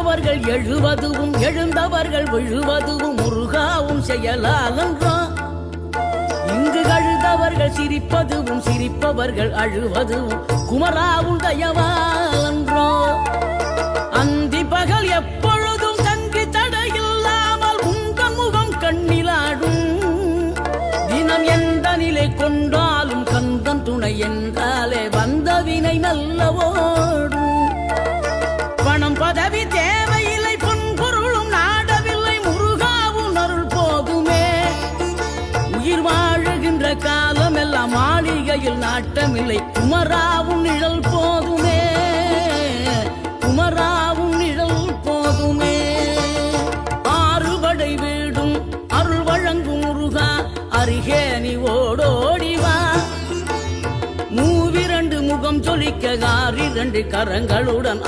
விழுந்தவர்கள் எழுவதுவும் எழுந்தவர்கள் விழுவதுவும் முருகாவும் செயலாலன்றோ. இங்கு அழுதவர்கள் சிரிப்பதுவும் சிரிப்பவர்கள் அழுவதுவும் குமராவும் தயவாலன்றோ. அந்தி பகல் எப்பொழுதும் தங்கி தடையில்லாமல் உங்கள் முகம் கண்ணிலாடும். தினம் எந்த நிலை கொண்டாலும் கந்தன் துணை என்றாலே வந்த வினை நல்லவோடும். பணம் பதவி தேவையில்லை பொன்பொருளும் நாடவில்லை முருகாவும் அருள் போதுமே. உயிர் வாழுகின்ற காலம் எல்லாம் மாளிகையில் நாட்டமில்லை குமராவும் நிழல் போதுமே. குமராவும் நிழல் போதுமே. ஆறுபடை வீடும் அருள் வழங்கும் முருகா அருகே நீ ஓடோடிவா. மூவிரண்டு முகம் சொலிக்க 6 கரங்களுடன்